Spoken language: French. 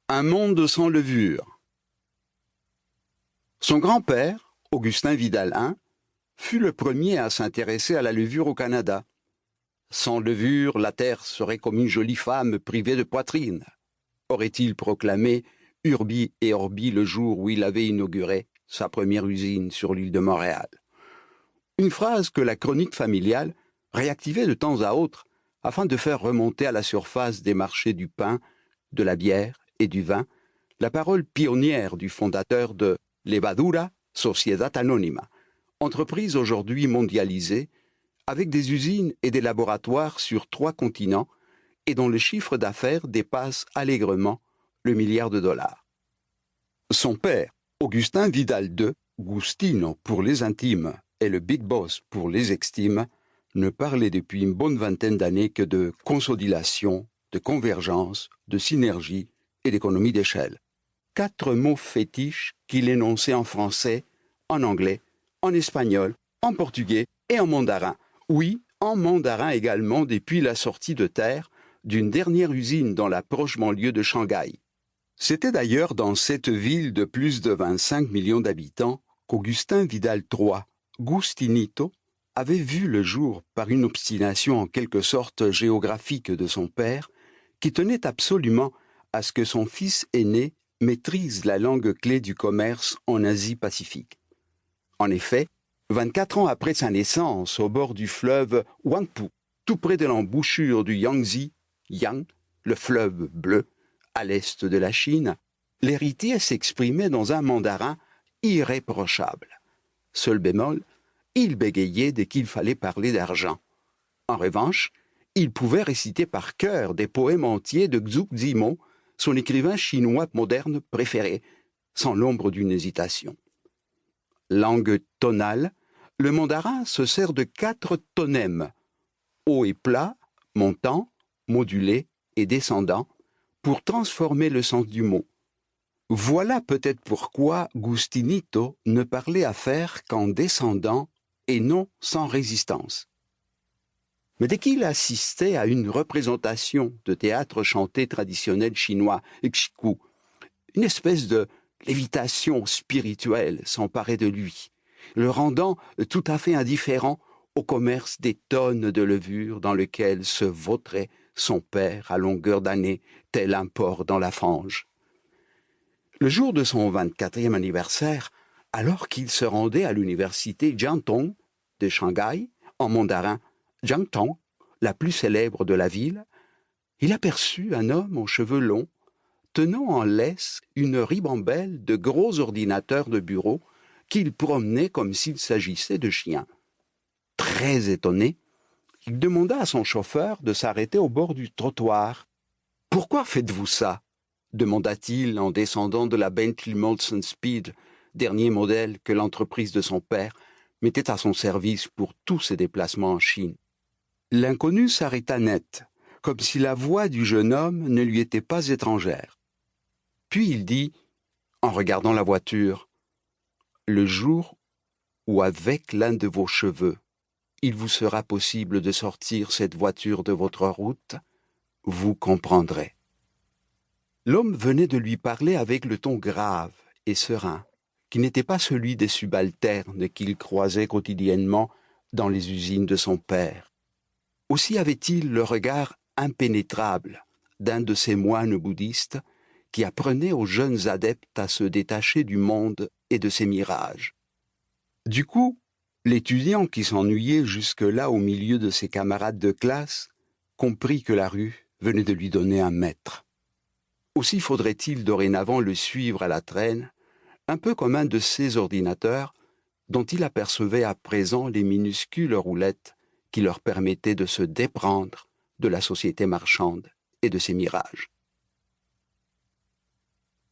Un monde sans levure. Son grand-père, Augustin Vidal I, fut le premier à s'intéresser à la levure au Canada. Sans levure, la terre serait comme une jolie femme privée de poitrine, aurait-il proclamé Urbi et Orbi le jour où il avait inauguré sa première usine sur l'île de Montréal. Une phrase que la chronique familiale réactivait de temps à autre afin de faire remonter à la surface des marchés du pain, de la bière et du vin la parole pionnière du fondateur de Levadura Sociedad Anónima, entreprise aujourd'hui mondialisée avec des usines et des laboratoires sur 3 continents et dont le chiffre d'affaires dépasse allègrement le milliard de dollars. Son père, Augustin Vidal II, Gustino pour les intimes et le Big Boss pour les extimes, ne parlait depuis une bonne vingtaine d'années que de consolidation, de convergence, de synergie et d'économie d'échelle. 4 mots fétiches qu'il énonçait en français, en anglais, en espagnol, en portugais et en mandarin. Oui, en mandarin également depuis la sortie de terre d'une dernière usine dans la proche banlieue de Shanghai. C'était d'ailleurs dans cette ville de plus de 25 millions d'habitants qu'Augustin Vidal III, Gustinito, avait vu le jour par une obstination en quelque sorte géographique de son père, qui tenait absolument à ce que son fils aîné maîtrise la langue clé du commerce en Asie-Pacifique. En effet, 24 ans après sa naissance, au bord du fleuve Huangpu, tout près de l'embouchure du Yangtze, Yang, le fleuve bleu, à l'est de la Chine, l'héritier s'exprimait dans un mandarin irréprochable. Seul bémol, il bégayait dès qu'il fallait parler d'argent. En revanche, il pouvait réciter par cœur des poèmes entiers de Xu Zimo, son écrivain chinois moderne préféré, sans l'ombre d'une hésitation. Langue tonale, le mandarin se sert de 4 tonèmes, haut et plat, montant, modulé et descendant, pour transformer le sens du mot. Voilà peut-être pourquoi Gustinito ne parlait à faire qu'en descendant et non sans résistance. Mais dès qu'il assistait à une représentation de théâtre chanté traditionnel chinois, Xiku, une espèce de lévitation spirituelle s'emparait de lui, le rendant tout à fait indifférent au commerce des tonnes de levure dans lequel se vautrait son père à longueur d'année, tel un porc dans la fange. Le jour de son 24e anniversaire, alors qu'il se rendait à l'université Jiangtong de Shanghai, en mandarin Jiangtong, la plus célèbre de la ville, il aperçut un homme aux cheveux longs, tenant en laisse une ribambelle de gros ordinateurs de bureau qu'il promenait comme s'il s'agissait de chiens. Très étonné, il demanda à son chauffeur de s'arrêter au bord du trottoir. « Pourquoi faites-vous ça ?» demanda-t-il en descendant de la Bentley Molson Speed, dernier modèle que l'entreprise de son père mettait à son service pour tous ses déplacements en Chine. L'inconnu s'arrêta net, comme si la voix du jeune homme ne lui était pas étrangère. Puis il dit, en regardant la voiture, « Le jour où avec l'un de vos cheveux, il vous sera possible de sortir cette voiture de votre route, vous comprendrez. » L'homme venait de lui parler avec le ton grave et serein, qui n'était pas celui des subalternes qu'il croisait quotidiennement dans les usines de son père. Aussi avait-il le regard impénétrable d'un de ces moines bouddhistes qui apprenaient aux jeunes adeptes à se détacher du monde et de ses mirages. Du coup, l'étudiant qui s'ennuyait jusque-là au milieu de ses camarades de classe comprit que la rue venait de lui donner un maître. Aussi faudrait-il dorénavant le suivre à la traîne, un peu comme un de ces ordinateurs dont il apercevait à présent les minuscules roulettes qui leur permettaient de se déprendre de la société marchande et de ses mirages.